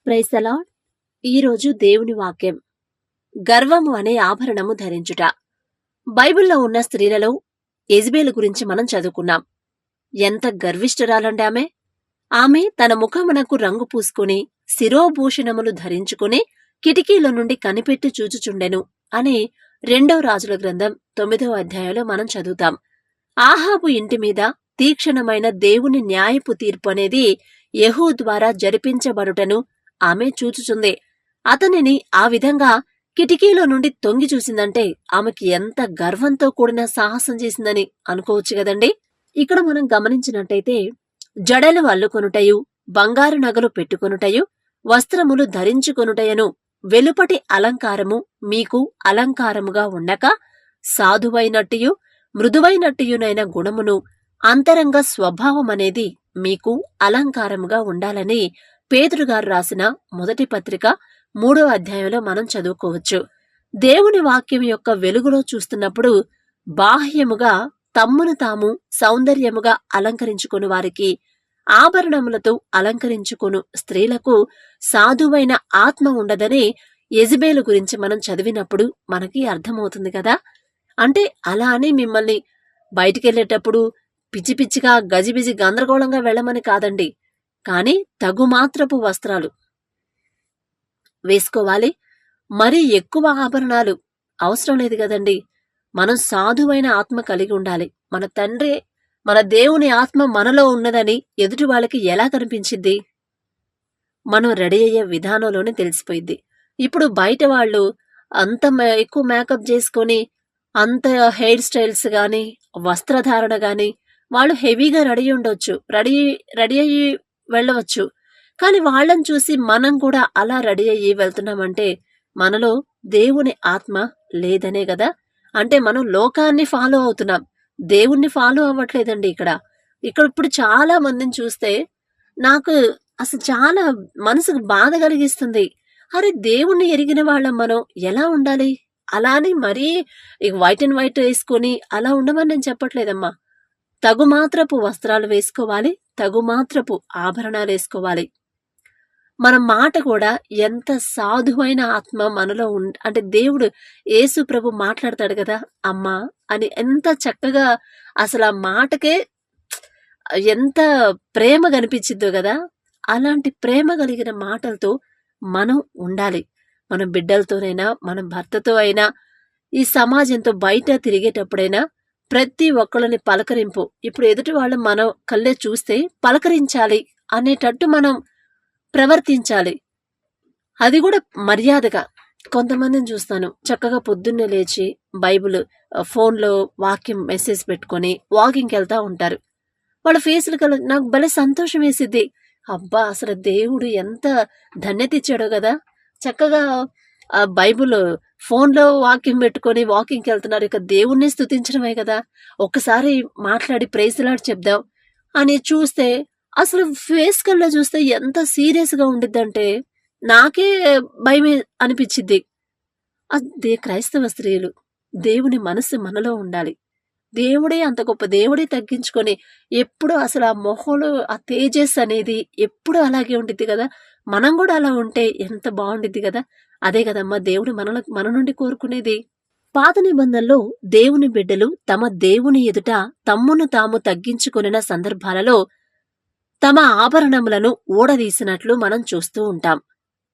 Praise the lord. ఈరోజు దేవుని వాక్యం, గర్వము అనే ఆభరణము ధరించుట. బైబిల్లో ఉన్న స్త్రీలలో యెజబెలు గురించి మనం చదువుకున్నాం. ఎంత గర్విష్ఠురాలండి ఆమె. ఆమె తన ముఖమునకు రంగు పూసుకుని శిరోభూషణములు ధరించుకుని కిటికీలో నుండి కనిపెట్టి చూచుచుండెను అని 2వ రాజుల గ్రంథం 9వ అధ్యాయంలో మనం చదువుతాం. ఆహాబు ఇంటి మీద తీక్షణమైన దేవుని న్యాయపు తీర్పు అనేది యెహూ ద్వారా జరిపించబడుటను ఆమె చూచుచుంది. అతనిని ఆ విధంగా కిటికీలో నుండి తొంగి చూసిందంటే ఆమెకి ఎంత గర్వంతో కూడిన సాహసం చేసిందని అనుకోవచ్చు కదండి. ఇక్కడ మనం గమనించినట్టయితే జడలు అల్లుకొనుటయు, బంగారు నగలు పెట్టుకొనుటయు, వస్త్రములు ధరించుకొనుటయను వెలుపటి అలంకారము మీకు అలంకారముగా ఉండక సాధువైనట్టియు మృదువైనట్టియునైన గుణమును అంతరంగ స్వభావమనేది మీకు అలంకారముగా ఉండాలని పేతురుగారు రాసిన మొదటి పత్రిక 3వ అధ్యాయంలో మనం చదువుకోవచ్చు. దేవుని వాక్యం యొక్క వెలుగులో చూస్తున్నప్పుడు బాహ్యముగా తమ్మును తాము సౌందర్యముగా అలంకరించుకుని వారికి, ఆభరణములతో అలంకరించుకును స్త్రీలకు సాధువైన ఆత్మ ఉండదని యెజబెలు గురించి మనం చదివినప్పుడు మనకి అర్థమవుతుంది కదా. అంటే అలా అని మిమ్మల్ని బయటికెళ్లేటప్పుడు పిచ్చి పిచ్చిగా గజిబిజి గందరగోళంగా వెళ్ళమని కాదండి. కాని తగుమాత్రపు వస్త్రాలు వేసుకోవాలి. మరీ ఎక్కువ ఆభరణాలు అవసరం లేదు కదండి. మనం సాధువైన ఆత్మ కలిగి ఉండాలి. మన తండ్రి, మన దేవుని ఆత్మ మనలో ఉన్నదని ఎదుటి వాళ్ళకి ఎలా కనిపించింది? మనం రెడీ అయ్యే విధానంలోనే తెలిసిపోయింది. ఇప్పుడు బయట వాళ్ళు అంత ఎక్కువ మేకప్ చేసుకొని, అంత హెయిర్ స్టైల్స్ గాని, వస్త్రధారణ గాని, వాళ్ళు హెవీగా రెడీ ఉండొచ్చు, రెడీ అయ్యి వెళ్ళవచ్చు. కానీ వాళ్ళని చూసి మనం కూడా అలా రెడీ అయ్యి వెళ్తున్నామంటే మనలో దేవుని ఆత్మ లేదనే కదా. అంటే మనం లోకాన్ని ఫాలో అవుతున్నాం, దేవుణ్ణి ఫాలో అవ్వట్లేదండి. ఇక్కడ ఇప్పుడు చాలా మందిని చూస్తే నాకు అసలు చాలా మనసుకు బాధ కలిగిస్తుంది. అరే, దేవుణ్ణి ఎరిగిన వాళ్ళం మనం ఎలా ఉండాలి? అలా అని మరీ వైట్ అండ్ వైట్ వేసుకొని అలా ఉండమని నేను చెప్పట్లేదమ్మా. తగుమాత్రపు వస్త్రాలు వేసుకోవాలి, తగుమాత్రపు ఆభరణాలు వేసుకోవాలి. మన మాట కూడా ఎంత సాధువైన ఆత్మ మనలో అంటే దేవుడు యేసు ప్రభు మాట్లాడతాడు కదా, అమ్మా అని ఎంత చక్కగా, అసలు ఆ మాటకే ఎంత ప్రేమ కనిపించిద్దో కదా. అలాంటి ప్రేమ కలిగిన మాటలతో మనం ఉండాలి. మన బిడ్డలతోనైనా, మన భర్తతో అయినా, ఈ సమాజంతో బయట తిరిగేటప్పుడైనా ప్రతి ఒక్కళ్ళని పలకరింపు. ఇప్పుడు ఎదుటి వాళ్ళు మనం కళ్ళే చూస్తే పలకరించాలి అనేటట్టు మనం ప్రవర్తించాలి. అది కూడా మర్యాదగా. కొంతమందిని చూస్తాను, చక్కగా పొద్దున్నే లేచి బైబిల్ ఫోన్లో వాక్యం మెసేజ్ పెట్టుకొని వాకింగ్కి వెళ్తా ఉంటారు. వాళ్ళ ఫేసులు నాకు భలే సంతోషం వేసిద్ది. అబ్బా, అసలు దేవుడు ఎంత ధన్యత ఇచ్చాడో కదా. చక్కగా ఆ బైబుల్ ఫోన్లో వాక్యం పెట్టుకొని వాకింగ్కి వెళ్తున్నారు. ఇక దేవుణ్ణి స్తుతించడమే కదా. ఒక్కసారి మాట్లాడి ప్రైజ్ లార్డ్ చెప్దాం అని చూస్తే అసలు ఫేస్ కల్లా చూస్తే ఎంత సీరియస్గా ఉండిద్దంటే నాకే భయమే అనిపించిద్ది. అదే క్రైస్తవ స్త్రీలు. దేవుని మనసు మనలో ఉండాలి. దేవుడే అంత గొప్ప, దేవుడే తగ్గించుకొని ఎప్పుడు అసలు ఆ మొహంలో ఆ తేజస్ అనేది ఎప్పుడు అలాగే ఉండిద్ది కదా. మనం కూడా అలా ఉంటే ఎంత బాగుండిద్ది కదా. అదే కదమ్మా దేవుడు మన నుండి కోరుకునేది. పాత నిబంధనలో దేవుని బిడ్డలు తమ దేవుని ఎదుట తమ్మును తాము తగ్గించుకొనిన సందర్భాలలో తమ ఆభరణములను ఊడదీసినట్లు మనం చూస్తూ ఉంటాం.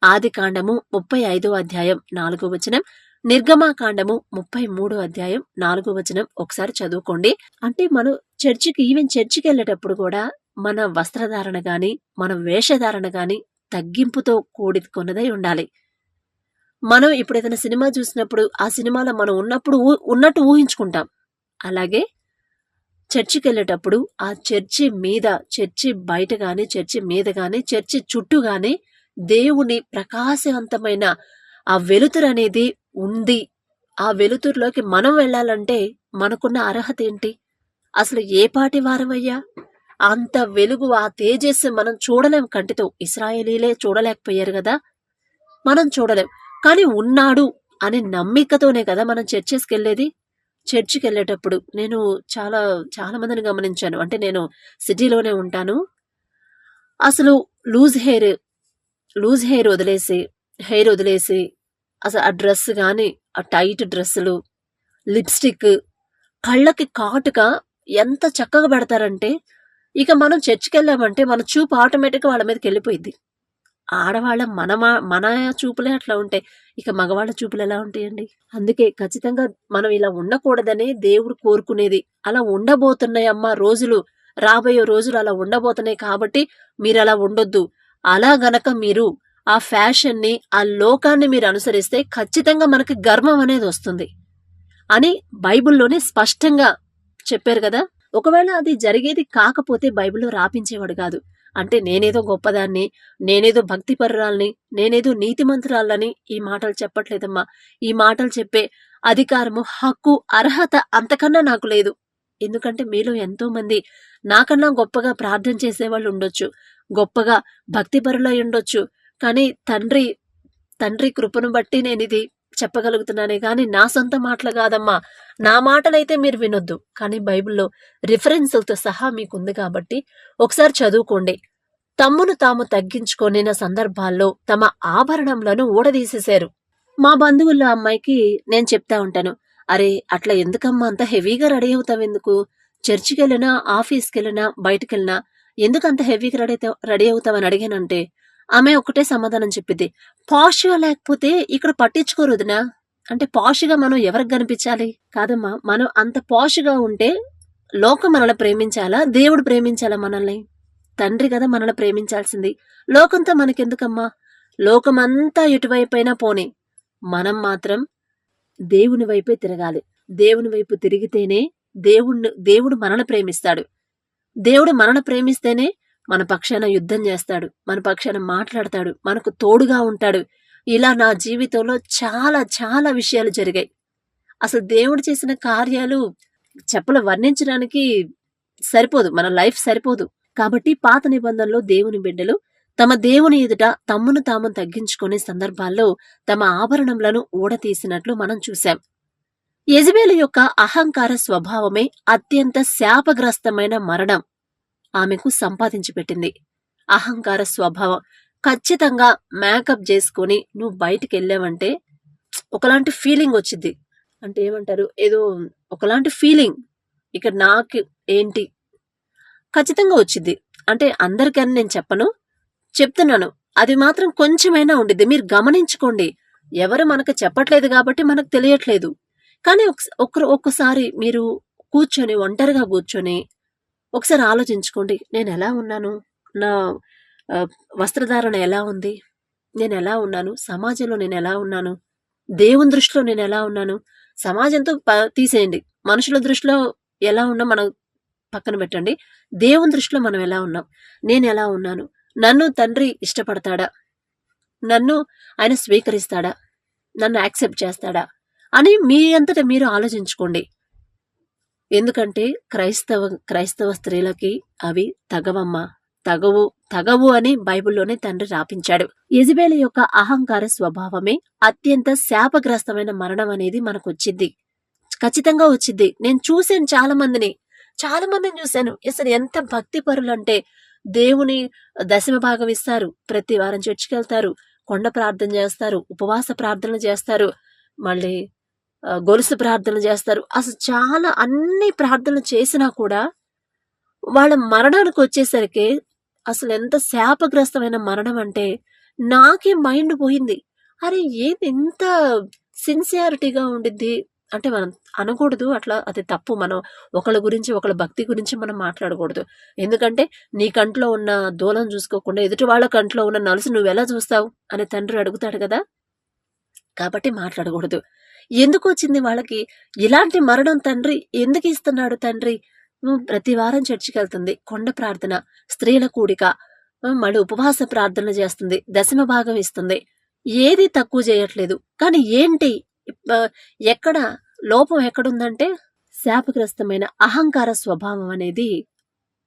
ఆదికాండము 35వ అధ్యాయం 4వ వచనం, నిర్గమాకాండము 33వ అధ్యాయం 4వ వచనం ఒకసారి చదువుకోండి. అంటే మనం చర్చికి వెళ్ళేటప్పుడు కూడా మన వస్త్రధారణ గాని, మన వేషధారణ గాని తగ్గింపుతో కూడుకున్నదై ఉండాలి. మనం ఇప్పుడు ఏదైనా సినిమా చూసినప్పుడు ఆ సినిమాలో మనం ఉన్నట్టు ఊహించుకుంటాం. అలాగే చర్చికి వెళ్ళేటప్పుడు ఆ చర్చి బయట గాని, చర్చి మీద గాని, చర్చి చుట్టూ గాని దేవుని ప్రకాశవంతమైన ఆ వెలుతురు అనేది ఉంది. ఆ వెలుతురులోకి మనం వెళ్ళాలంటే మనకున్న అర్హత ఏంటి? అసలు ఏ పాటి వారమయ్యా? అంత వెలుగు, ఆ తేజస్సు మనం చూడలేం కంటితో. ఇశ్రాయేలీలే చూడలేకపోయారు కదా, మనం చూడలేం. కానీ ఉన్నాడు అనే నమ్మికతోనే కదా మనం చర్చెస్కి వెళ్ళేది. చర్చికి వెళ్ళేటప్పుడు నేను చాలా చాలా మందిని గమనించాను. అంటే నేను సిటీలోనే ఉంటాను. అసలు లూజ్ హెయిర్ లూజ్ హెయిర్ వదిలేసి అసలు ఆ డ్రెస్ గాని, ఆ టైట్ డ్రెస్సులు, లిప్స్టిక్, కళ్ళకి కాటుక ఎంత చక్కగా పెడతారంటే, ఇక మనం చర్చికెళ్ళామంటే మన చూపు ఆటోమేటిక్గా వాళ్ళ మీదకి వెళ్ళిపోయింది. ఆడవాళ్ళ మన చూపులే అట్లా ఉంటాయి. ఇక మగవాళ్ళ చూపులు ఎలా ఉంటాయండి? అందుకే ఖచ్చితంగా మనం ఇలా ఉండకూడదనే దేవుడు కోరుకునేది. అలా ఉండబోతున్నాయమ్మా రోజులు. రాబోయే రోజులు అలా ఉండబోతున్నాయి కాబట్టి మీరలా ఉండొద్దు. అలా గనక మీరు ఆ ఫ్యాషన్‌ని, ఆ లోకాన్ని మీరు అనుసరిస్తే ఖచ్చితంగా మనకి గర్వం అనేది వస్తుంది అని బైబిల్‌లోనే స్పష్టంగా చెప్పారు గదా! ఒకవేళ అది జరిగేది కాకపోతే బైబిల్‌లో రాపించేవాడు గాదు. అంటే నేనేదో గొప్పదాన్ని, నేనేదో భక్తిపరురాల్ని, నేనేదో నీతిమంతురాలని ఈ మాటలు చెప్పట్లేదమ్మా. ఈ మాటలు చెప్పే అధికారము, హక్కు, అర్హత అంతకన్నా నాకు లేదు. ఎందుకంటే మీలో ఎంతోమంది నాకన్నా గొప్పగా ప్రార్థన చేసేవాళ్ళు ఉండొచ్చు. గొప్పగా భక్తిపరులై ఉండొచ్చు. కానీ తండ్రి కృపను బట్టి నేనిది చెప్పగలుగుతున్నానే గాని నా సొంత మాటలు గాదమ్మా. నా మాటలైతే మీరు వినొద్దు. కానీ బైబిల్‌లో రిఫరెన్సులతో సహా మీకుంది కాబట్టి ఒకసారి చదువుకోండి. తమ్మును తాము తగ్గించుకొనిన సందర్భాల్లో తమ ఆభరణంలను ఊడదీసేశారు. మా బంధువుల్లో అమ్మాయికి నేను చెప్తా ఉంటాను. అరే అట్లా ఎందుకమ్మా అంత హెవీగా రెడీ అవుతావెందుకు? చర్చికెళ్ళినా, ఆఫీస్‌కెళ్ళినా, బయటికెళ్ళినా ఎందుకంత హెవీగా రెడీ అవుతావని అడిగానంటే ఆమె ఒకటే సమాధానం చెప్పిద్ది. పాష్‌గా లేకపోతే ఇక్కడ పట్టించుకోరు వదినా. అంటే పాష్‌గా మనం ఎవరికి కనిపించాలి? కాదమ్మా మనం అంత పాష్‌గా ఉంటే లోకం మనల్ని ప్రేమించాలా? దేవుడు ప్రేమించాలా మనల్ని? తండ్రి కదా మనల్ని ప్రేమించాల్సింది. లోకంతో మనకెందుకమ్మా? లోకమంతా ఎటువైపైనా పోనీ. మనం మాత్రం దేవుని వైపే తిరగాలి. దేవుని వైపు తిరిగితేనే దేవుడు మనల్ని ప్రేమిస్తాడు. దేవుడు మనల్ని ప్రేమిస్తేనే మన పక్షాన యుద్ధం చేస్తాడు. మన పక్షాన మాట్లాడతాడు. మనకు తోడుగా ఉంటాడు. ఇలా నా జీవితంలో చాలా చాలా విషయాలు జరిగాయి. అసలు దేవుడు చేసిన కార్యాలు వర్ణించడానికి సరిపోదు. మన లైఫ్ సరిపోదు. కాబట్టి పాత నిబంధనలో దేవుని బిడ్డలు తమ దేవుని ఎదుట తమ్మును తాము తగ్గించుకునే సందర్భాల్లో తమ ఆభరణములను ఊడతీసినట్లు మనం చూశాం. యెజబెలు యొక్క అహంకార స్వభావమే అత్యంత శాపగ్రస్తమైన మరణం ఆమెకు సంపాదించి పెట్టింది. అహంకార స్వభావం. ఖచ్చితంగా మేకప్ చేసుకుని నువ్వు బయటికి వెళ్ళావంటే ఒకలాంటి ఫీలింగ్ వచ్చింది. అంటే ఏమంటారు, ఏదో ఒకలాంటి ఫీలింగ్ ఇక నాకు ఏంటి ఖచ్చితంగా వచ్చింది. అంటే అందరికని నేను చెప్తున్నాను. అది మాత్రం కొంచెమైనా ఉండిద్ది. మీరు గమనించుకోండి. ఎవరు మనకు చెప్పట్లేదు కాబట్టి మనకు తెలియట్లేదు. కానీ ఒక్కసారి మీరు ఒంటరిగా కూర్చొని ఒకసారి ఆలోచించుకోండి. నేను ఎలా ఉన్నాను? నా వస్త్రధారణ ఎలా ఉంది? నేను ఎలా ఉన్నాను? సమాజంలో నేను ఎలా ఉన్నాను? దేవుని దృష్టిలో నేను ఎలా ఉన్నాను? సమాజంతో తీసేయండి. మనుషుల దృష్టిలో ఎలా ఉన్నా మనం పక్కన పెట్టండి. దేవుని దృష్టిలో మనం ఎలా ఉన్నాం? నేను ఎలా ఉన్నాను? నన్ను తండ్రి ఇష్టపడతాడా? నన్ను ఆయన స్వీకరిస్తాడా? నన్ను యాక్సెప్ట్ చేస్తాడా? అని మీ అంతటా మీరు ఆలోచించుకోండి. ఎందుకంటే క్రైస్తవ స్త్రీలకి అవి తగవు అని బైబిల్లోనే తండ్రి రాపించాడు. యెజబెలు యొక్క అహంకార స్వభావమే అత్యంత శాపగ్రస్తమైన మరణం అనేది మనకు వచ్చింది. ఖచ్చితంగా వచ్చింది. నేను చూశాను చాలా మందిని చూశాను. అసలు ఎంత భక్తి పరులంటే దేవుని దశమ భాగం ఇస్తారు. ప్రతి వారం చర్చికి వెళ్తారు. కొండ ప్రార్థన చేస్తారు. ఉపవాస ప్రార్థనలు చేస్తారు. మళ్ళీ గొలుసు ప్రార్థనలు చేస్తారు. అసలు చాలా అన్ని ప్రార్థనలు చేసినా కూడా వాళ్ళ మరణానికి వచ్చేసరికి అసలు ఎంత శాపగ్రస్తమైన మరణం అంటే నాకే మైండ్ పోయింది. అరే ఏది ఎంత సిన్సియారిటీగా ఉండిద్ది అంటే మనం అనకూడదు అట్లా, అది తప్పు. మనం ఒకళ్ళ గురించి ఒకళ్ళ భక్తి గురించి మనం మాట్లాడకూడదు. ఎందుకంటే నీ కంట్లో ఉన్న దూలం చూసుకోకుండా ఎదుటి వాళ్ళ కంట్లో ఉన్న నలుసు నువ్వెలా చూస్తావు అని తండ్రి అడుగుతాడు కదా. కాబట్టి మాట్లాడకూడదు. ఎందుకు వచ్చింది వాళ్ళకి ఇలాంటి మరణం? తండ్రి ఎందుకు ఇస్తున్నాడు? తండ్రి ప్రతి వారం చర్చికి వెళ్తుంది, కొండ ప్రార్థన, స్త్రీల కూడిక, మళ్ళీ ఉపవాస ప్రార్థనలు చేస్తుంది, దశమ భాగం ఇస్తుంది, ఏది తక్కువ చేయట్లేదు. కానీ ఏంటి ఎక్కడ లోపం ఎక్కడుందంటే శాపగ్రస్తమైన అహంకార స్వభావం అనేది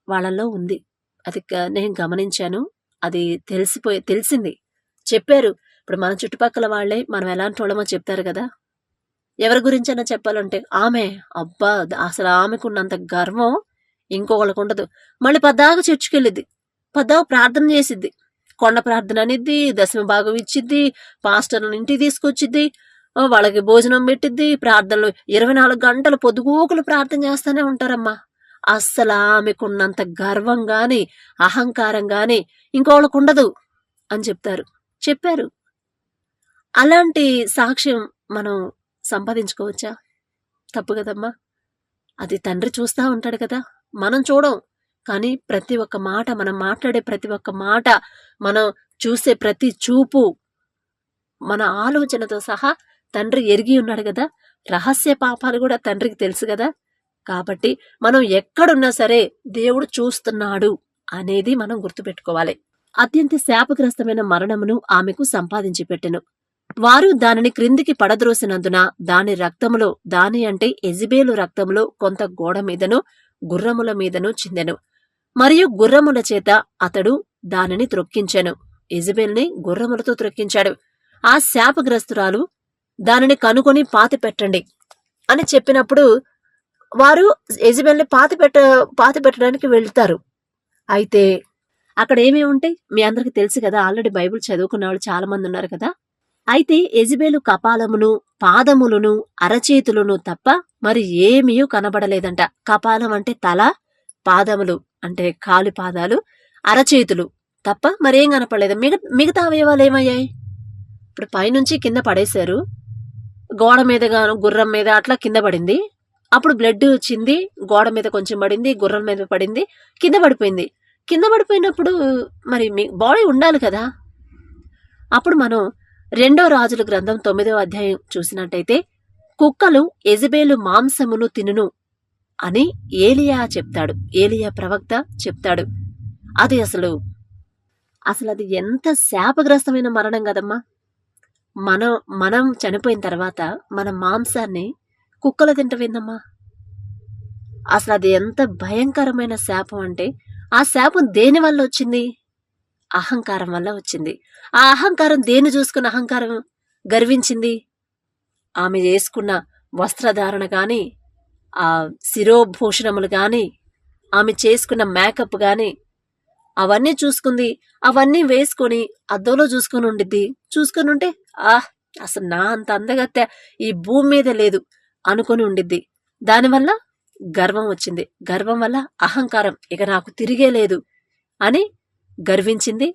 వాళ్ళలో ఉంది. అది నేను గమనించాను. అది తెలిసింది. చెప్పారు. ఇప్పుడు మన చుట్టుపక్కల వాళ్ళే మనం ఎలాంటి వాళ్ళమో చెప్తారు కదా. ఎవరి గురించైనా చెప్పాలంటే ఆమె, అబ్బా అసలు ఆమెకున్నంత గర్వం ఇంకొకళ్ళకు ఉండదు. మళ్ళీ పద్దాగా చర్చికి వెళ్ళిద్ది, పద్దాగా ప్రార్థన చేసిద్ది. కొండ ప్రార్థన అనిద్ది, దశమ భాగం ఇచ్చిద్ది, పాస్టర్లను ఇంటికి తీసుకొచ్చిద్ది, వాళ్ళకి భోజనం పెట్టిద్ది, ప్రార్థనలు 24 గంటలు పొద్దుగూకులు ప్రార్థన చేస్తూనే ఉంటారమ్మా. అస్సలు ఆమెకున్నంత గర్వం గాని అహంకారం గాని ఇంకోళ్ళకు ఉండదు అని చెప్పారు. అలాంటి సాక్ష్యం మనం సంపాదించుకోవచ్చా? తప్పు కదమ్మా. అది తండ్రి చూస్తా ఉంటాడు కదా, మనం చూడం. కానీ ప్రతి ఒక్క మాట, మనం మాట్లాడే ప్రతి ఒక్క మాట, మనం చూసే ప్రతి చూపు, మన ఆలోచనతో సహా తండ్రి ఎరిగి ఉన్నాడు కదా. రహస్య పాపాలు కూడా తండ్రికి తెలుసు కదా. కాబట్టి మనం ఎక్కడున్నా సరే దేవుడు చూస్తున్నాడు అనేది మనం గుర్తుపెట్టుకోవాలి. అత్యంత శాపగ్రస్తమైన మరణమును ఆమెకు సంపాదించి పెట్టెను. వారు దానిని క్రిందికి పడద్రోసినందున దాని రక్తములో, దాని అంటే ఎజబేలు రక్తములో కొంత గోడ మీదను గుర్రముల మీదను చిందెను. మరియు గుర్రముల చేత అతడు దానిని త్రొక్కించెను. ఎజబేల్ని గుర్రములతో త్రొక్కించాడు. ఆ శాపగ్రస్తురాలు దానిని కనుకొని పాతి పెట్టండి అని చెప్పినప్పుడు వారు ఎజబేల్ని పాతి పెట్టడానికి వెళ్తారు. అయితే అక్కడ ఏమేమి ఉంటాయి మీ అందరికి తెలుసు కదా, ఆల్రెడీ బైబిల్ చదువుకున్న వాళ్ళు చాలా మంది ఉన్నారు కదా. అయితే ఎజబేలు కపాలమును, పాదములను, అరచేతులను తప్ప మరి ఏమీ కనబడలేదంట. కపాలం అంటే తల, పాదములు అంటే కాలు పాదాలు, అరచేతులు తప్ప మరేం కనపడలేదు. మిగతా అవయవాలు ఏమయ్యాయి? ఇప్పుడు పైనుంచి కింద పడేశారు, గోడ మీద గాను గుర్రం మీద అట్లా కింద పడింది. అప్పుడు బ్లడ్ వచ్చింది, గోడ మీద కొంచెం పడింది, గుర్రం మీద పడింది, కింద పడిపోయింది. కింద పడిపోయినప్పుడు మరి మీ బాడీ ఉండాలి కదా. అప్పుడు మనం 2 రాజుల గ్రంథం 9వ అధ్యాయం చూసినట్టయితే, కుక్కలు ఎజబేలు మాంసమును తినును అని ఏలియా ప్రవక్త చెప్తాడు. అది అసలు అది ఎంత శాపగ్రస్తమైన మరణం కదమ్మా. మనం చనిపోయిన తర్వాత మన మాంసాన్ని కుక్కలు తింటవిందమ్మా. అసలు అది ఎంత భయంకరమైన శాపం అంటే, ఆ శాపం దేని వల్ల వచ్చింది? అహంకారం వల్ల వచ్చింది. ఆ అహంకారం దేన్ని చూసుకున్న అహంకారం గర్వించింది? ఆమె చేసుకున్న వస్త్రధారణ గాని, ఆ శిరోభూషణములు గాని, ఆమె చేసుకున్న మేకప్ గాని అవన్నీ చూసుకుంది. అవన్నీ వేసుకొని అద్దంలో చూసుకొని ఉండిద్ది. చూసుకొని ఉంటే అసలు నా అంత అందగత్తె ఈ భూమి మీద లేదు అనుకొని ఉండిద్ది. దానివల్ల గర్వం వచ్చింది. గర్వం వల్ల అహంకారం, ఇక నాకు తిరిగే లేదు అని గర్వించింది.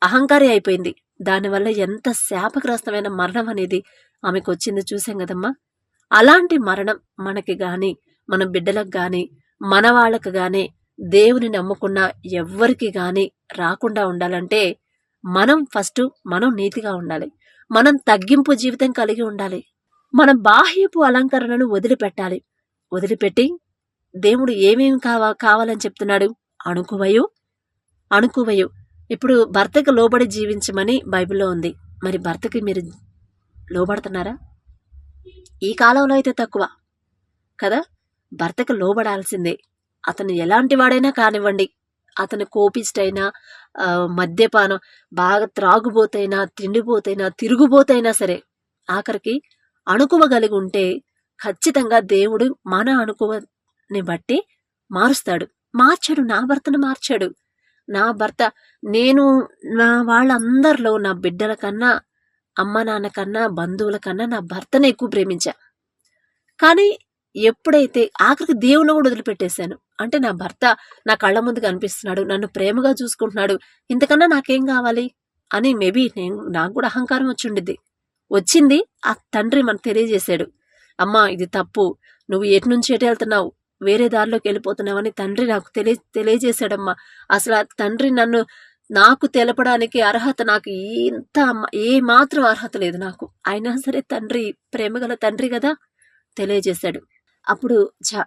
అహంకారి అయిపోయింది. దానివల్ల ఎంత శాపగ్రస్తమైన మరణం అనేది ఆమెకు వచ్చింది చూసాం కదమ్మా. అలాంటి మరణం మనకి గాని, మన బిడ్డలకు గాని, మన వాళ్ళకు గాని, దేవుని నమ్ముకున్న ఎవ్వరికి గాని రాకుండా ఉండాలంటే మనం నీతిగా ఉండాలి. మనం తగ్గింపు జీవితం కలిగి ఉండాలి. మన బాహ్యపు అలంకరణను వదిలిపెట్టి దేవుడు ఏమేమి కావాలని చెప్తున్నాడు? అణుకువయు. ఇప్పుడు భర్తకు లోబడి జీవించమని బైబిల్లో ఉంది. మరి భర్తకి మీరు లోబడుతున్నారా? ఈ కాలంలో అయితే తక్కువ కదా. భర్తకు లోబడాల్సిందే. అతను ఎలాంటి వాడైనా కానివ్వండి, అతను కోపిస్టైనా, మద్యపానం, బాగా త్రాగుబోతైనా, తిండిపోతైనా, తిరుగుబోతైనా సరే, ఆఖరికి అణుకువగలిగి ఉంటే ఖచ్చితంగా దేవుడు మన అణుకువని బట్టి మారుస్తాడు. నా భర్తను మార్చాడు. నా భర్త, నేను నా వాళ్ళందరిలో నా బిడ్డల కన్నా, అమ్మ నాన్న కన్నా, బంధువుల కన్నా నా భర్తను ఎక్కువ ప్రేమించా. కానీ ఎప్పుడైతే ఆఖరికి దేవుని కూడా వదిలిపెట్టేశాను అంటే, నా భర్త నా కళ్ళ ముందు కనిపిస్తున్నాడు, నన్ను ప్రేమగా చూసుకుంటున్నాడు, ఇంతకన్నా నాకేం కావాలి అని మేబీ నాకు కూడా అహంకారం వచ్చింది. ఆ తండ్రి మనకు తెలియజేశాడు, అమ్మా ఇది తప్పు, నువ్వు ఎటు నుంచి ఎటు వెళ్తున్నావు, వేరే దారిలోకి వెళ్ళిపోతున్నావని తండ్రి నాకు తెలియజేశాడమ్మా. అసలు ఆ తండ్రి నాకు తెలపడానికి అర్హత నాకు ఏ మాత్రం అర్హత లేదు నాకు. అయినా సరే తండ్రి, ప్రేమగల తండ్రి కదా, తెలియజేశాడు. అప్పుడు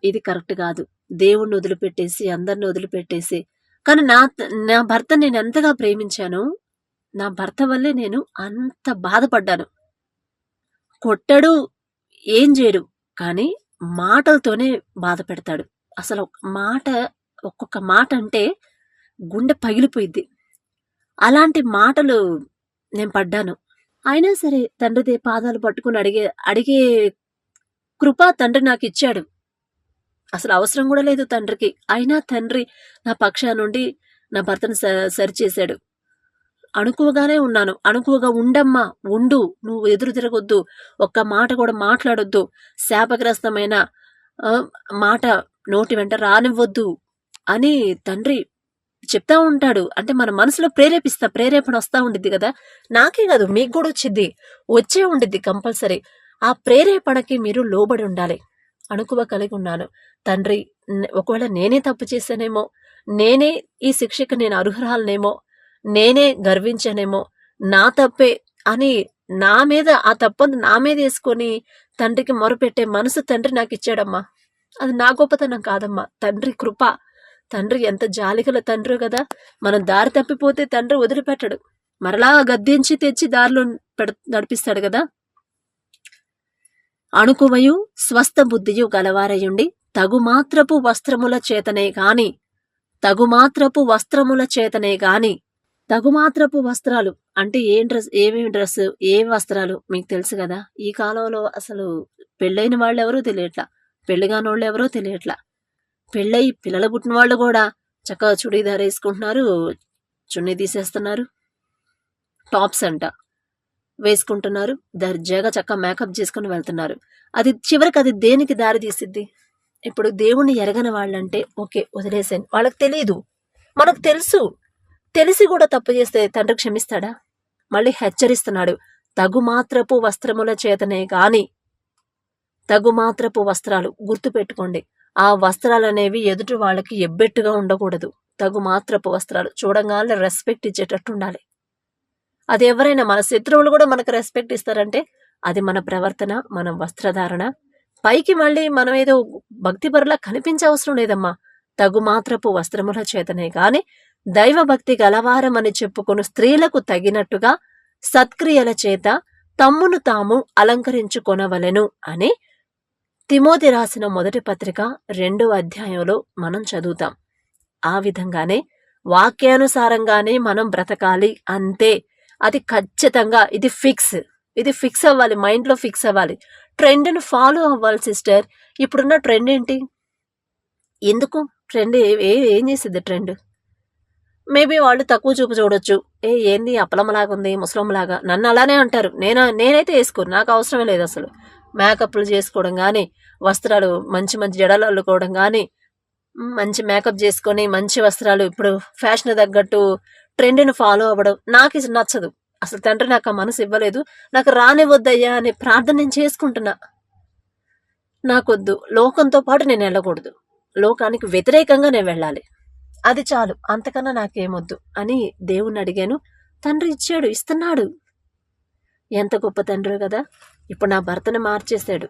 ఇది కరెక్ట్ కాదు, దేవుణ్ణి వదిలిపెట్టేసి, అందరిని వదిలిపెట్టేసి. కానీ నా భర్త నేను ఎంతగా ప్రేమించాను, నా భర్త వల్లే నేను అంత బాధపడ్డాను. కొట్టడు, ఏం చేయడు, కానీ మాటలతోనే బాధ పెడతాడు. అసలు ఒక్కొక్క మాట అంటే గుండె పగిలిపోయిద్ది. అలాంటి మాటలు నేను పడ్డాను. అయినా సరే తండ్రి పాదాలు పట్టుకుని అడిగే కృప తండ్రి నాకు ఇచ్చాడు. అసలు అవసరం కూడా లేదు తండ్రికి. అయినా తండ్రి నా పక్షా నుండి నా భర్తను సరిచేశాడు. అణుకువగానే ఉన్నాను. అణుకువగా ఉండమ్మా, ఉండు, నువ్వు ఎదురు తిరగొద్దు, ఒక్క మాట కూడా మాట్లాడొద్దు, శాపగ్రస్తమైన మాట నోటి వెంట రానివ్వద్దు అని తండ్రి చెప్తా ఉంటాడు. అంటే మన మనసులో ప్రేరేపణ వస్తా ఉండిద్ది కదా. నాకే కాదు, మీకు కూడా వచ్చే ఉండిద్ది కంపల్సరీ. ఆ ప్రేరేపణకి మీరు లోబడి ఉండాలి. అణుకువ కలిగి ఉన్నాను తండ్రి, ఒకవేళ నేనే తప్పు చేశానేమో, నేనే ఈ శిక్షకు నేను అర్హురాలనేమో, నేనే గర్వించానేమో, నా తప్పే అని నా మీద ఆ తప్పని నా మీద వేసుకొని తండ్రికి మొరపెట్టే మనసు తండ్రి నాకు ఇచ్చాడమ్మా. అది నా గొప్పతనం కాదమ్మా, తండ్రి కృప. తండ్రి ఎంత జాలిగల తండ్రి కదా. మనం దారి తప్పిపోతే తండ్రి వదిలిపెట్టడు, మరలా గద్దించి తెచ్చి దారిలో నడిపిస్తాడు కదా. అణుకువయు స్వస్థ బుద్ధియు గలవారయుండి తగుమాత్రపు వస్త్రముల చేతనే గాని తగుమాత్రపు వస్త్రాలు అంటే ఏమేమి డ్రెస్, ఏ వస్త్రాలు మీకు తెలుసు కదా. ఈ కాలంలో అసలు పెళ్ళైన వాళ్ళు ఎవరో తెలియట్లా, పెళ్లిగానోళ్ళు ఎవరో తెలియట్లా. పెళ్ళై పిల్లలు పుట్టిన వాళ్ళు కూడా చక్కగా చుడీదార్ వేసుకుంటున్నారు, చున్నీ తీసేస్తున్నారు, టాప్స్ అంట వేసుకుంటున్నారు, దర్జాగా చక్కగా మేకప్ చేసుకుని వెళ్తున్నారు. అది చివరికి అది దేనికి దారి తీసిద్ది? ఇప్పుడు దేవుణ్ణి ఎరగని వాళ్ళంటే ఓకే వదిలేసాను, వాళ్ళకి తెలియదు, మనకు తెలుసు, తెలిసి కూడా తప్పు చేస్తే తండ్రి క్షమిస్తాడా? మళ్ళీ హెచ్చరిస్తున్నాడు, తగుమాత్రపు వస్త్రముల చేతనే గాని. తగుమాత్రపు వస్త్రాలు గుర్తుపెట్టుకోండి. ఆ వస్త్రాలు అనేవి ఎదుటి వాళ్ళకి ఎబ్బెట్టుగా ఉండకూడదు. తగుమాత్రపు వస్త్రాలు చూడంగానే రెస్పెక్ట్ ఇచ్చేటట్టు ఉండాలి. అది ఎవరైనా మన శత్రువులు కూడా మనకు రెస్పెక్ట్ ఇస్తారంటే అది మన ప్రవర్తన, మన వస్త్రధారణ. పైకి మళ్ళీ మనం ఏదో భక్తిపరులా కనిపించే అవసరం లేదమ్మా. తగుమాత్రపు వస్త్రముల చేతనే గాని దైవభక్తి గలవారమని చెప్పుకొను స్త్రీలకు తగినట్టుగా సత్క్రియల చేత తమ్మును తాము అలంకరించుకొనవలెను అని తిమోతి రాసిన మొదటి పత్రిక 2వ అధ్యాయంలో మనం చదువుతాం. ఆ విధంగానే వాక్యానుసారంగానే మనం బ్రతకాలి, అంతే. అది ఖచ్చితంగా ఇది ఫిక్స్ అవ్వాలి, మైండ్లో ఫిక్స్ అవ్వాలి. ట్రెండ్ను ఫాలో అవ్వాలి సిస్టర్. ఇప్పుడున్న ట్రెండ్ ఏంటి? ఎందుకు ట్రెండ్ ఏం చేసిద్ది ట్రెండ్? మేబీ వాళ్ళు తక్కువ చూపు చూడొచ్చు, ఏంది అప్పలంలాగుంది, ముసలంలాగా, నన్ను అలానే అంటారు. నేనైతే వేసుకోను, నాకు అవసరమే లేదు అసలు. మేకప్లు చేసుకోవడం కానీ, వస్త్రాలు మంచి మంచి జడలు అల్లుకోవడం కానీ, మంచి మేకప్ చేసుకొని మంచి వస్త్రాలు ఇప్పుడు ఫ్యాషన్ తగ్గట్టు ట్రెండ్ని ఫాలో అవ్వడం నాకు నచ్చదు. అసలు తండ్రి నాకు ఆ మనసు ఇవ్వలేదు, నాకు రానివద్దయ్యా అనే ప్రార్థన నేను చేసుకుంటున్నా. నాకొద్దు, లోకంతో పాటు నేను వెళ్ళకూడదు, లోకానికి వ్యతిరేకంగా నేను వెళ్ళాలి, అది చాలు, అంతకన్నా నాకేమొద్దు అని దేవుణ్ణి అడిగాను. తండ్రి ఇచ్చాడు, ఇస్తున్నాడు. ఎంత గొప్ప తండ్రి కదా. ఇప్పుడు నా భర్తను మార్చేశాడు.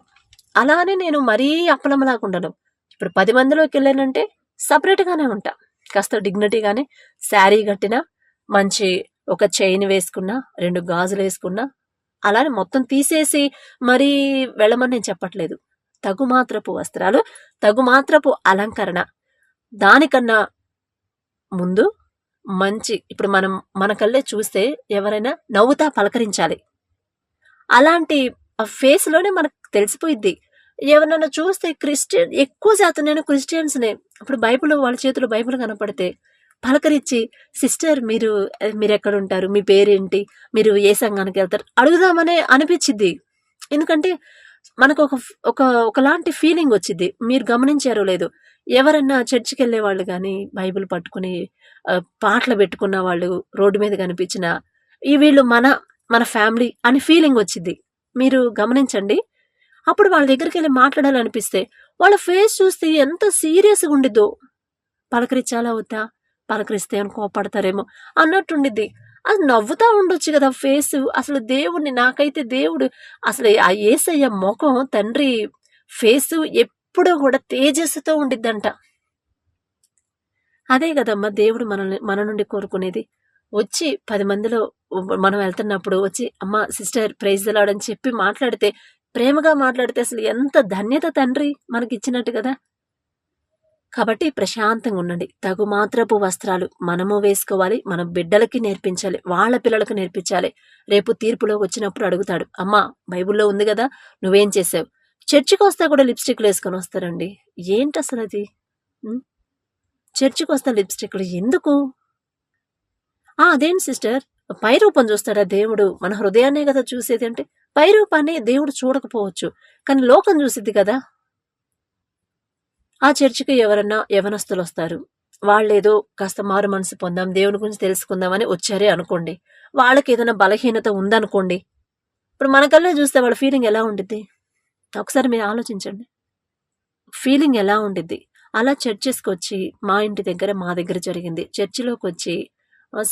అలానే నేను మరీ అప్పలంలాగా ఉండను. ఇప్పుడు 10 మందిలోకి వెళ్ళానంటే సపరేట్గానే ఉంటా, కాస్త డిగ్నిటీగానే. శారీ కట్టినా, మంచి ఒక చైన్ వేసుకున్నా, 2 గాజులు వేసుకున్నా, అలానే మొత్తం తీసేసి మరీ వెళ్ళమని నేను చెప్పట్లేదు. తగుమాత్రపు వస్త్రాలు, తగుమాత్రపు అలంకరణ. దానికన్నా ముందు మంచి, ఇప్పుడు మనం మన కళ్ళే చూస్తే ఎవరైనా నవ్వుతా పలకరించాలి. అలాంటి ఫేస్లోనే మనకు తెలిసిపోయిద్ది. ఎవరన్నా చూస్తే ఎక్కువ శాతం నేను క్రిస్టియన్స్నే. ఇప్పుడు బైబిల్ వాళ్ళ చేతిలో బైబిల్ కనపడితే పలకరించి, సిస్టర్ మీరు ఎక్కడుంటారు, మీ పేరేంటి, మీరు ఏ సంఘానికి వెళ్తారు అడుగుదామనే అనిపించిద్ది. ఎందుకంటే మనకు ఒకలాంటి ఫీలింగ్ వచ్చింది. మీరు గమనించారో లేదో, ఎవరన్నా చర్చికి వెళ్ళే వాళ్ళు కానీ, బైబిల్ పట్టుకుని పాటలు పెట్టుకున్న వాళ్ళు రోడ్డు మీద కనిపించిన, వీళ్ళు మన ఫ్యామిలీ అని ఫీలింగ్ వచ్చింది. మీరు గమనించండి. అప్పుడు వాళ్ళ దగ్గరికి వెళ్ళి మాట్లాడాలనిపిస్తే వాళ్ళ ఫేస్ చూస్తే ఎంత సీరియస్గా ఉండిద్దో. పలకరించాలా వద్దా, పలకరిస్తే అని కోపడతారేమో అన్నట్టుండిద్ది. అది నవ్వుతా ఉండొచ్చు కదా ఫేస్. అసలు దేవుడిని, నాకైతే దేవుడు అసలు ఆ యేసయ్య ముఖం, తండ్రి ఫేసు ఎప్పుడూ కూడా తేజస్సుతో ఉండిద్దంట. అదే కదమ్మా దేవుడు మన నుండి కోరుకునేది. వచ్చి 10 మందిలో మనం వెళ్తున్నప్పుడు వచ్చి, అమ్మ సిస్టర్ ప్రైజ్ ది లార్డ్ అని చెప్పి మాట్లాడితే, ప్రేమగా మాట్లాడితే అసలు ఎంత ధన్యత తండ్రి మనకిచ్చినట్టు కదా. కాబట్టి ప్రశాంతంగా ఉండండి. తగుమాత్రపు వస్త్రాలు మనము వేసుకోవాలి, మన బిడ్డలకి నేర్పించాలి, వాళ్ళ పిల్లలకు నేర్పించాలి. రేపు తీర్పులో వచ్చినప్పుడు అడుగుతాడు, అమ్మా బైబిల్లో ఉంది కదా, నువ్వేం చేసావు? చర్చికి వస్తా కూడా లిప్స్టిక్లు వేసుకొని వస్తారండి. ఏంటి అసలు అది? చర్చికి వస్తా లిప్స్టిక్లు ఎందుకు? అదేంటి సిస్టర్, పై రూపం చూస్తాడా దేవుడు? మన హృదయాన్నే కదా చూసేది. అంటే పై రూపాన్ని దేవుడు చూడకపోవచ్చు, కానీ లోకం చూసిద్ది కదా. ఆ చర్చికి ఎవరన్నా యవనస్తులు వస్తారు, వాళ్ళేదో కాస్త మారు మనసు పొందాం, దేవుని గురించి తెలుసుకుందామని వచ్చారే అనుకోండి, వాళ్ళకి ఏదైనా బలహీనత ఉందనుకోండి, ఇప్పుడు మన కళ్ళే చూస్తే వాళ్ళ ఫీలింగ్ ఎలా ఉండిద్ది? ఒకసారి మీరు ఆలోచించండి, ఫీలింగ్ ఎలా ఉండిద్ది? అలా చర్చెస్కి వచ్చి, మా ఇంటి దగ్గర మా దగ్గర జరిగింది, చర్చిలోకి వచ్చి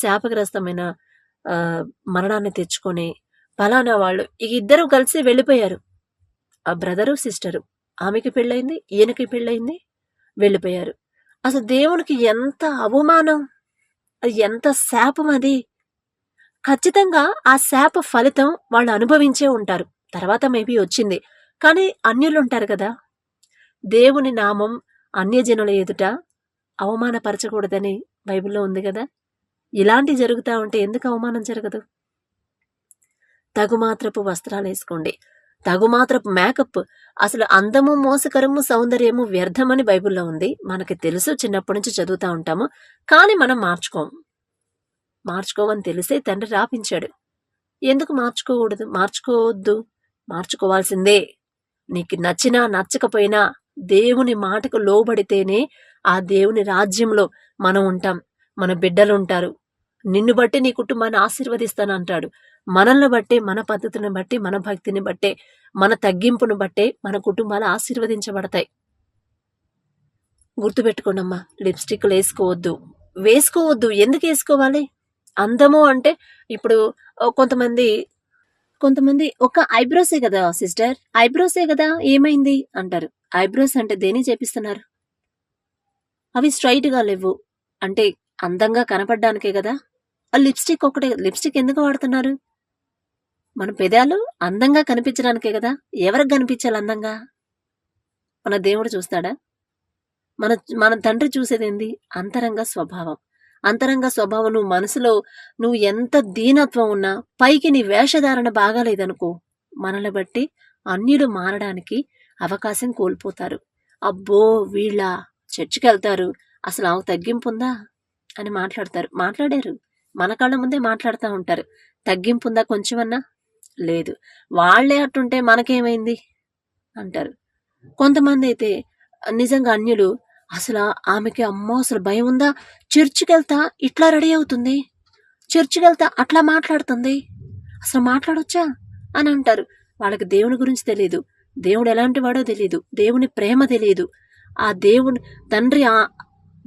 శాపగ్రస్తమైన మరణాన్ని తెచ్చుకొని ఫలానా వాళ్ళు ఇద్దరు కలిసి వెళ్ళిపోయారు. ఆ బ్రదరు సిస్టరు, ఆమెకి పెళ్ళయింది, ఈయనకి పెళ్ళయింది, వెళ్ళిపోయారు. అసలు దేవునికి ఎంత అవమానం, అది ఎంత శాపం. అది ఖచ్చితంగా ఆ శాప ఫలితం వాళ్ళు అనుభవించే ఉంటారు. తర్వాత మేబీ వచ్చింది, కానీ అన్యులు ఉంటారు కదా, దేవుని నామం అన్యజనుల ఎదుట అవమానపరచకూడదని బైబిల్లో ఉంది కదా. ఇలాంటి జరుగుతూ ఉంటే ఎందుకు అవమానం జరగదు? తగుమాత్రపు వస్త్రాలు వేసుకోండి, తగుమాత్రపు మేకప్. అసలు అందము మోసకరము సౌందర్యము వ్యర్థమని బైబిల్లో ఉంది, మనకి తెలుసు, చిన్నప్పటి నుంచి చదువుతూ ఉంటాము, కానీ మనం మార్చుకోమని తెలిసే తండ్రి రాపించాడు. ఎందుకు మార్చుకోకూడదు? మార్చుకోవద్దు, మార్చుకోవాల్సిందే. నీకు నచ్చినా నచ్చకపోయినా దేవుని మాటకు లోబడితేనే ఆ దేవుని రాజ్యంలో మనం ఉంటాం, మన బిడ్డలు ఉంటారు. నిన్ను బట్టి నీ కుటుంబాన్ని ఆశీర్వదిస్తానంటాడు. మనల్ని బట్టే, మన పద్ధతిని బట్టి, మన భక్తిని బట్టే, మన తగ్గింపును బట్టే మన కుటుంబాలు ఆశీర్వదించబడతాయి. గుర్తుపెట్టుకోండమ్మా, లిప్స్టిక్లు వేసుకోవద్దు. ఎందుకు వేసుకోవాలి? అందము అంటే ఇప్పుడు కొంతమంది ఒక ఐబ్రోసే కదా సిస్టర్, ఐబ్రోసే కదా, ఏమైంది అంటారు. ఐబ్రోస్ అంటే దేని చేపిస్తున్నారు? అవి స్ట్రైట్ గా లేవు అంటే అందంగా కనపడడానికే కదా. లిప్స్టిక్ ఒకటే, లిప్స్టిక్ ఎందుకు వాడుతున్నారు? మన పెదాలు అందంగా కనిపించడానికే కదా. ఎవరికి కనిపించాలి అందంగా? మన దేవుడు చూస్తాడా? మన తండ్రి చూసేదేంది? అంతరంగ స్వభావం. అంతరంగ స్వభావం. నువ్వు మనసులో నువ్వు ఎంత దీనత్వం ఉన్నా, పైకి నీ వేషధారణ బాగాలేదనుకో, మనల్ని బట్టి అన్యులు మారడానికి అవకాశం కోల్పోతారు. అబ్బో వీళ్ళ చర్చికి వెళ్తారు, అసలు ఆమె తగ్గింపు ఉందా అని మాట్లాడారు, మన కళ్ళ ముందే మాట్లాడుతూ ఉంటారు. తగ్గింపు ఉందా కొంచెమన్నా? లేదు. వాళ్లే అట్టుంటే మనకేమైంది అంటారు. కొంతమంది అయితే నిజంగా అన్యులు, అసలు ఆమెకి అమ్మో అసలు భయం ఉందా, చర్చికి వెళ్తా ఇట్లా రెడీ అవుతుంది, చర్చికి వెళ్తా అట్లా మాట్లాడుతుంది, అసలు మాట్లాడొచ్చా అని అంటారు. వాళ్ళకి దేవుని గురించి తెలియదు, దేవుడు ఎలాంటి వాడో తెలియదు, దేవుని ప్రేమ తెలియదు, ఆ దేవుని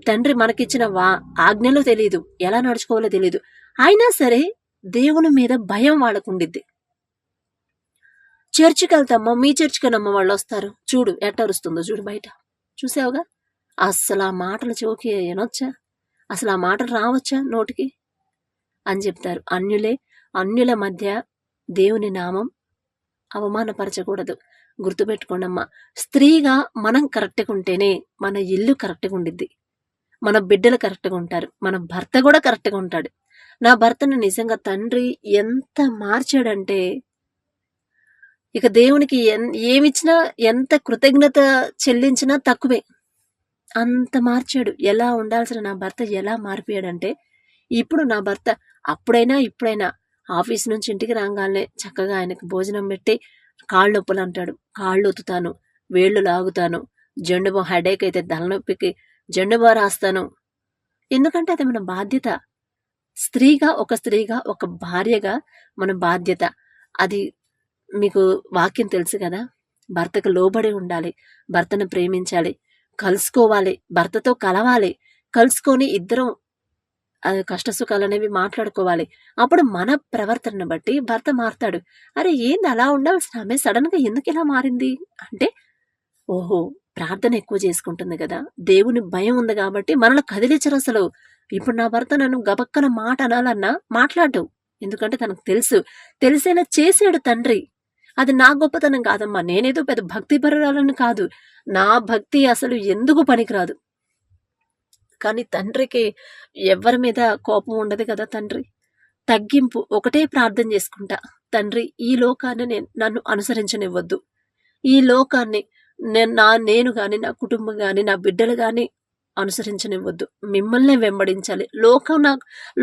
తండ్రి మనకిచ్చిన ఆజ్ఞలో తెలియదు, ఎలా నడుచుకోవాలో తెలియదు. అయినా సరే దేవుని మీద భయం వాళ్ళకు ఉండిద్ది. చర్చికి వెళ్తామ్మా, మీ చర్చికనమ్మ వాళ్ళు వస్తారు, చూడు ఎట్టరుస్తుందో చూడు, బయట చూసావుగా, అసలు ఆ మాటలు చెవికి వినొచ్చా, అసలు ఆ మాటలు రావచ్చా నోటికి అని చెప్తారు. అన్యుల మధ్య దేవుని నామం అవమానపరచకూడదు. గుర్తుపెట్టుకోండమ్మా, స్త్రీగా మనం కరెక్ట్గా ఉంటేనే మన ఇల్లు కరెక్ట్గా ఉండిద్ది, మన బిడ్డలు కరెక్ట్గా ఉంటారు, మన భర్త కూడా కరెక్ట్గా ఉంటాడు. నా భర్తను నిజంగా తండ్రి ఎంత మార్చాడంటే, ఇక దేవునికి ఏమిచ్చినా, ఎంత కృతజ్ఞత చెల్లించినా తక్కువే, అంత మార్చాడు. ఎలా ఉండాల్సిన నా భర్త ఎలా మారిపోయాడంటే, ఇప్పుడు నా భర్త అప్పుడైనా ఇప్పుడైనా ఆఫీస్ నుంచి ఇంటికి రాగానే చక్కగా ఆయనకు భోజనం పెట్టి, కాళ్ళు నొప్పులు అంటాడు, కాళ్ళు ఒత్తుతాను, వేళ్ళు లాగుతాను, జండుబా హెడేక్ అయితే తలనొప్పికి జండుబా రాస్తాను. ఎందుకంటే అది మన బాధ్యత. ఒక స్త్రీగా ఒక భార్యగా మన బాధ్యత అది. మీకు వాక్యం తెలుసు కదా, భర్తకు లోబడి ఉండాలి, భర్తను ప్రేమించాలి, కలుసుకోవాలి, భర్తతో కలవాలి, కలుసుకొని ఇద్దరం కష్ట సుఖాలు అనేవి మాట్లాడుకోవాలి. అప్పుడు మన ప్రవర్తనను బట్టి భర్త మారుతాడు. అరే ఏంది అలా ఉండాల్సిన ఆమె సడన్ గా ఎందుకు ఇలా మారింది అంటే, ఓహో ప్రార్థన ఎక్కువ చేసుకుంటుంది కదా, దేవుని భయం ఉంది కాబట్టి మనల్ని కదిలించరు అసలు. ఇప్పుడు నా భర్త నన్ను గబక్కన మాట అనాలన్నా మాట్లాడు, ఎందుకంటే తనకు తెలిసేలా చేసాడు తండ్రి. అది నా గొప్పతనం కాదమ్మా, నేనేదో పెద్ద భక్తి పరురాలని కాదు, నా భక్తి అసలు ఎందుకు పనికిరాదు. కానీ తండ్రికి ఎవరి మీద కోపం ఉండదు కదా. తండ్రి తగ్గింపు ఒకటే ప్రార్థన చేసుకుంటా, తండ్రి ఈ లోకాన్ని నన్ను అనుసరించనివ్వద్దు, ఈ లోకాన్ని నేను గాని, నా కుటుంబం గాని, నా బిడ్డలు గాని అనుసరించనివ్వద్దు, మిమ్మల్నే వెంబడించాలి.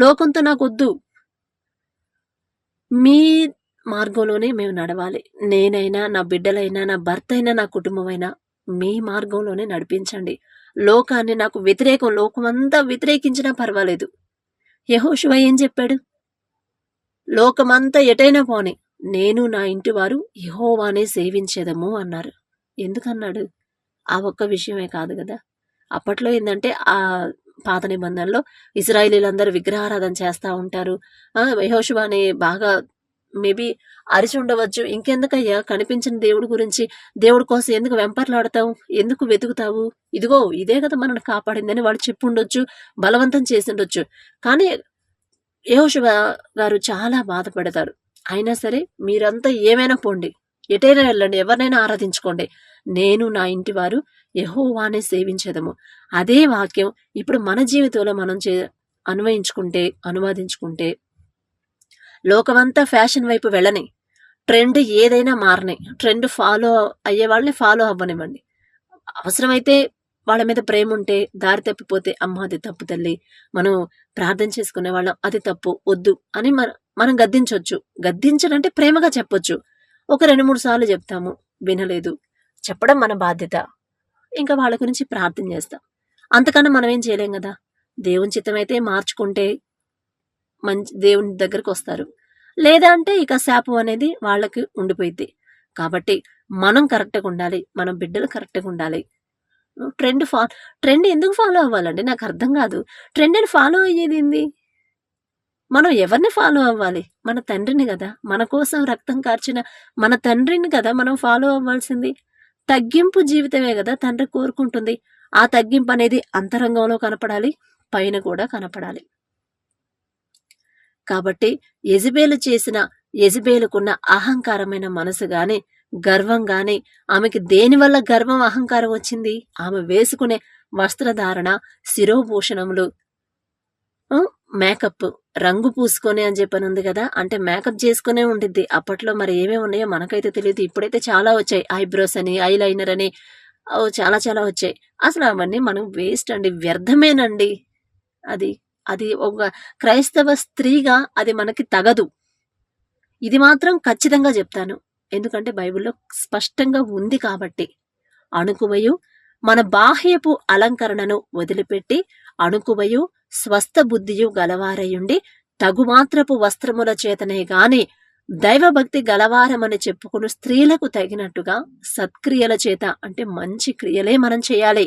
లోకంతో నాకు వద్దు, మీ మార్గంలోనే మేము నడవాలి. నేనైనా, నా బిడ్డలైనా, నా భర్త అయినా, నా కుటుంబమైనా మీ మార్గంలోనే నడిపించండి. లోకాన్ని నాకు వ్యతిరేకం, లోకమంతా వ్యతిరేకించినా పర్వాలేదు. యెహోషువ ఏం చెప్పాడు? లోకమంతా ఎటైనా పోని, నేను నా ఇంటి వారు యెహోవానే సేవించెదము అన్నారు. ఎందుకన్నాడు? ఆ ఒక్క విషయమే కాదు కదా. అప్పట్లో ఏందంటే పాత నిబంధనలో ఇశ్రాయేలీలందరూ విగ్రహారాధన చేస్తా ఉంటారు. యెహోషువని బాగా మేబీ అరిచి ఉండవచ్చు. ఇంకెందుకయ్యా కనిపించిన దేవుడి గురించి, దేవుడి కోసం ఎందుకు వెంపర్లాడతావు, ఎందుకు వెతుకుతావు, ఇదిగో ఇదే కదా మనల్ని కాపాడిందని వాడు చెప్పుండొచ్చు, బలవంతం చేసిండొచ్చు. కానీ యెహోషువ గారు చాలా బాధపడతారు. అయినా సరే మీరంతా ఏమైనా పోండి, ఎటైనా వెళ్ళండి, ఎవరినైనా ఆరాధించుకోండి, నేను నా ఇంటి వారు యెహోవానే సేవించెదము. అదే వాక్యం ఇప్పుడు మన జీవితంలో మనం అనువాదించుకుంటే లోకమంతా ఫ్యాషన్ వైపు వెళ్ళని, ట్రెండ్ ఏదైనా మారని, ట్రెండ్ ఫాలో అయ్యే వాళ్ళని ఫాలో అవ్వనివ్వండి. అవసరమైతే వాళ్ళ మీద ప్రేమ ఉంటే, దారి తప్పిపోతే అమ్మ అది తప్పు తల్లి, మనం ప్రార్థన చేసుకునే వాళ్ళం, అది తప్పు వద్దు అని మనం గద్దించవచ్చు. గద్దించడంటే ప్రేమగా చెప్పొచ్చు. ఒక 2-3 సార్లు చెప్తాము, వినలేదు, చెప్పడం మన బాధ్యత. ఇంకా వాళ్ళ గురించి ప్రార్థన చేస్తాం. అంతకన్నా మనం ఏం చేయలేం కదా. దేవుని చిత్తమైతే మార్చుకుంటే మంచి దేవుని దగ్గరకు వస్తారు, లేదా అంటే ఇక శాపం అనేది వాళ్ళకి ఉండిపోయింది. కాబట్టి మనం కరెక్ట్గా ఉండాలి, మన బిడ్డలు కరెక్ట్గా ఉండాలి. ట్రెండ్ ఎందుకు ఫాలో అవ్వాలండి? నాకు అర్థం కాదు. ట్రెండ్ని ఫాలో అయ్యేది ఏంది? మనం ఎవరిని ఫాలో అవ్వాలి? మన తండ్రిని కదా, మన కోసం రక్తం కార్చిన మన తండ్రిని కదా మనం ఫాలో అవ్వాల్సింది. తగ్గింపు జీవితమే కదా తండ్రి కోరుకుంటుంది. ఆ తగ్గింపు అనేది అంతరంగంలో కనపడాలి, పైన కూడా కనపడాలి. కాబట్టి యెజబేలుకున్న అహంకారమైన మనసు గాని, గర్వం గాని, ఆమెకి దేనివల్ల గర్వం అహంకారం వచ్చింది? ఆమె వేసుకునే వస్త్రధారణ, శిరోభూషణములు, మేకప్, రంగు పూసుకొని అని చెప్పనుంది కదా. అంటే మేకప్ చేసుకునే ఉండిద్ది. అప్పట్లో మరి ఏమేమి ఉన్నాయో మనకైతే తెలియదు. ఇప్పుడైతే చాలా వచ్చాయి, ఐబ్రోస్ అని, ఐ లైనర్ అని, చాలా చాలా వచ్చాయి. అసలు అవన్నీ మనం వేస్ట్ అండి, వ్యర్థమేనండి. అది ఒక క్రైస్తవ స్త్రీగా అది మనకి తగదు. ఇది మాత్రం ఖచ్చితంగా చెప్తాను, ఎందుకంటే బైబిల్లో స్పష్టంగా ఉంది కాబట్టి. అణుకువయు మన బాహ్యపు అలంకరణను వదిలిపెట్టి అణుకువయు స్వస్థ బుద్ధియు గలవారయుండి తగుమాత్రపు వస్త్రముల చేతనే గాని దైవభక్తి గలవారమని చెప్పుకుని స్త్రీలకు తగినట్టుగా సత్క్రియల చేత, అంటే మంచి క్రియలే మనం చేయాలి.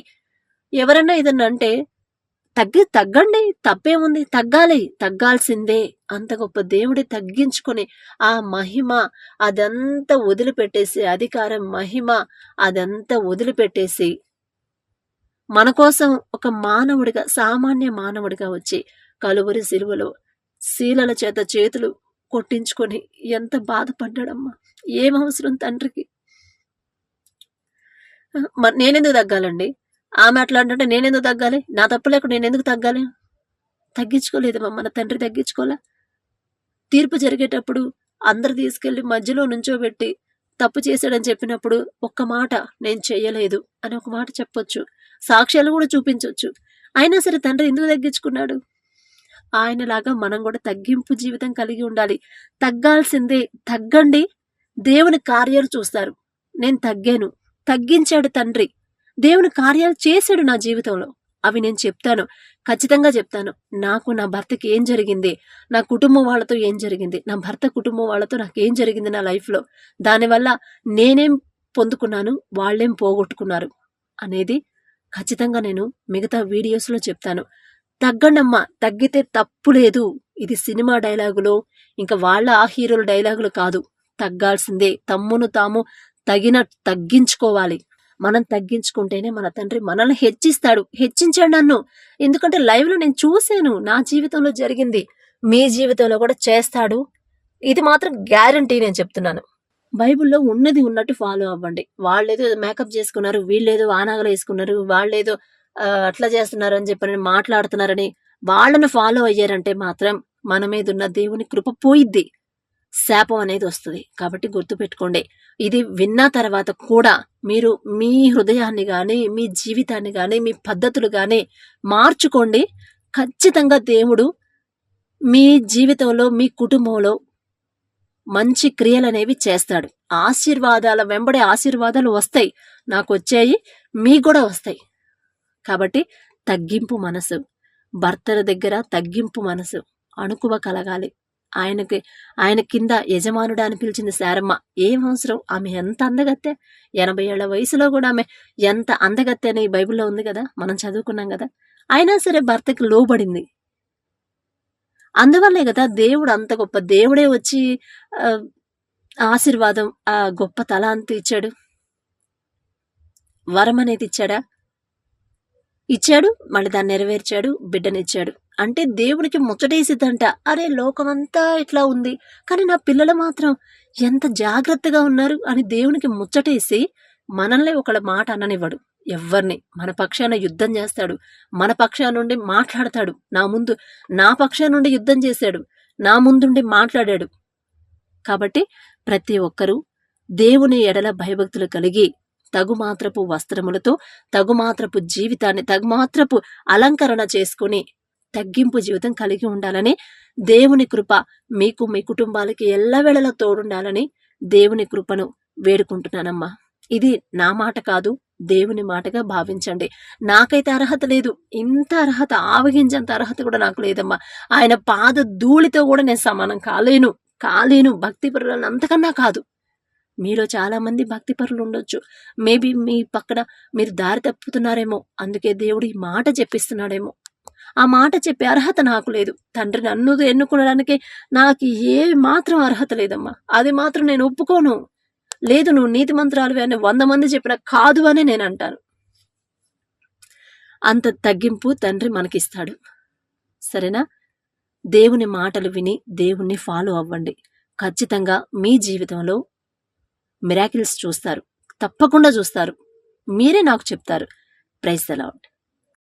ఎవరన్నా ఏదన్నా అంటే తగ్గండి, తప్పేముంది, తగ్గాల్సిందే. అంత గొప్ప దేవుడి తగ్గించుకొని ఆ మహిమ అదంతా వదిలిపెట్టేసి, అధికారం, మహిమ అదంతా వదిలిపెట్టేసి మన కోసం ఒక మానవుడిగా, సామాన్య మానవుడిగా వచ్చి కలువరి సిలువలో శీలల చేత చేతులు కొట్టించుకొని ఎంత బాధపడ్డాడమ్మా. ఏం అవసరం తండ్రికి? నేనెందుకు తగ్గాలండి? ఆమె అట్లా అంటే నేనెందుకు తగ్గాలి? నా తప్పు లేకుండా నేనెందుకు తగ్గాలి? తగ్గించుకోలేదమ్మా మన తండ్రి, తగ్గించుకోలే. తీర్పు జరిగేటప్పుడు అందరు తీసుకెళ్లి మధ్యలో నుంచోబెట్టి తప్పు చేశాడని చెప్పినప్పుడు ఒక్క మాట, నేను చెయ్యలేదు అని ఒక మాట చెప్పొచ్చు, సాక్ష్యాలు కూడా చూపించవచ్చు. అయినా సరే తండ్రి ఎందుకు తగ్గించుకున్నాడు? ఆయనలాగా మనం కూడా తగ్గింపు జీవితం కలిగి ఉండాలి. తగ్గాల్సిందే. తగ్గండి, దేవుని కార్యాలు చూస్తారు. నేను తగ్గాను, తగ్గించాడు తండ్రి, దేవుని కార్యాలు చేశాడు నా జీవితంలో. అవి నేను చెప్తాను, ఖచ్చితంగా చెప్తాను. నాకు నా భర్తకి ఏం జరిగింది, నా కుటుంబం వాళ్ళతో ఏం జరిగింది, నా భర్త కుటుంబం వాళ్ళతో నాకేం జరిగింది నా లైఫ్లో, దానివల్ల నేనేం పొందుకున్నాను, వాళ్ళేం పోగొట్టుకున్నారు అనేది ఖచ్చితంగా నేను మిగతా వీడియోస్లో చెప్తాను. తగ్గండమ్మా, తగ్గితే తప్పు లేదు. ఇది సినిమా డైలాగులో, ఇంకా వాళ్ళ ఆ హీరోల డైలాగులు కాదు. తగ్గాల్సిందే. తమ్మును తాము తగ్గించుకోవాలి. మనం తగ్గించుకుంటేనే మన తండ్రి మనల్ని హెచ్చిస్తాడు. హెచ్చించాడు నన్ను, ఎందుకంటే లైవ్లో నేను చూశాను, నా జీవితంలో జరిగింది. మీ జీవితంలో కూడా చేస్తాడు, ఇది మాత్రం గ్యారంటీ నేను చెప్తున్నాను. బైబిల్లో ఉన్నది ఉన్నట్టు ఫాలో అవ్వండి. వాళ్ళేదో మేకప్ చేసుకున్నారు, వీళ్ళేదో ఆనాగలు వేసుకున్నారు, వాళ్ళేదో అట్లా చేస్తున్నారు అని చెప్పని మాట్లాడుతున్నారని వాళ్ళను ఫాలో అయ్యారంటే మాత్రం మన మీద ఉన్న దేవుని కృప పోయిద్ది, శాపం అనేది వస్తుంది. కాబట్టి గుర్తుపెట్టుకోండి. ఇది విన్న తర్వాత కూడా మీరు మీ హృదయాన్ని గాని, మీ జీవితాన్ని గాని, మీ పద్ధతులు గాని మార్చుకోండి. ఖచ్చితంగా దేవుడు మీ జీవితంలో, మీ కుటుంబంలో మంచి క్రియలనేవి చేస్తాడు. ఆశీర్వాదాల వెంబడి ఆశీర్వాదాలు వస్తాయి. నాకొచ్చాయి, మీకు కూడా వస్తాయి. కాబట్టి తగ్గింపు మనసు, భర్తల దగ్గర తగ్గింపు మనసు, అణుకువ కలగాలి. ఆయన కింద యజమానుడా అని పిలిచింది శారమ్మ. ఏం అవసరం, ఆమె ఎంత అందగత్తె, 80 ఏళ్ల వయసులో కూడా ఆమె ఎంత అందగత్తె అని బైబిల్లో ఉంది కదా, మనం చదువుకున్నాం కదా. అయినా సరే భర్తకి లోబడింది. అందువల్లే కదా దేవుడు అంత గొప్ప దేవుడే వచ్చి ఆశీర్వాదం, ఆ గొప్ప తలాంతి ఇచ్చాడు. వరం అనేది ఇచ్చాడు, మళ్ళీ దాన్ని నెరవేర్చాడు, బిడ్డనిచ్చాడు. అంటే దేవునికి ముచ్చటేసిద్దంట, అరే లోకమంతా ఇట్లా ఉంది, కానీ నా పిల్లలు మాత్రం ఎంత జాగ్రత్తగా ఉన్నారు అని దేవునికి ముచ్చటేసి మనల్ని ఒకళ్ళ మాట అననివ్వడు. ఎవ్వరిని మన పక్షాన యుద్ధం చేస్తాడు, మన పక్షాన నుండి మాట్లాడతాడు. నా పక్షాన నుండి యుద్ధం చేశాడు, నా ముందుండి మాట్లాడాడు. కాబట్టి ప్రతి ఒక్కరూ దేవుని ఎడల భయభక్తులు కలిగి తగుమాత్రపు వస్త్రములతో, తగుమాత్రపు జీవితాన్ని, తగుమాత్రపు అలంకరణ చేసుకుని తగ్గింపు జీవితం కలిగి ఉండాలని, దేవుని కృప మీకు మీ కుటుంబాలకి ఎల్లవేళలా తోడుండాలని దేవుని కృపను వేడుకుంటున్నానమ్మా. ఇది నా మాట కాదు, దేవుని మాటగా భావించండి. నాకైతే అర్హత లేదు, ఇంత అర్హత, ఆవగించేంత అర్హత కూడా నాకు లేదమ్మా. ఆయన పాద ధూళితో కూడా నేను సమానం కాలేను. భక్తిపరులను అంతకన్నా కాదు. మీలో చాలా మంది భక్తిపరులు ఉండొచ్చు. మేబీ మీ పక్కన మీరు దారి తప్పుతున్నారేమో, అందుకే దేవుడు ఈ మాట చెప్పిస్తున్నాడేమో. ఆ మాట చెప్పే అర్హత నాకు లేదు. తండ్రి నన్ను ఎన్నుకోవడానికి నాకు ఏ మాత్రం అర్హత లేదమ్మా. అది మాత్రం నేను ఒప్పుకోను. లేదు, నువ్వు నీతి మంత్రాలు అని 100 మంది చెప్పినా కాదు అని నేను అంటాను. అంత తగ్గింపు తండ్రి మనకిస్తాడు. సరేనా? దేవుని మాటలు విని దేవుణ్ణి ఫాలో అవ్వండి. ఖచ్చితంగా మీ జీవితంలో మిరాకిల్స్ చూస్తారు, తప్పకుండా చూస్తారు. మీరే నాకు చెప్తారు. Praise the lord.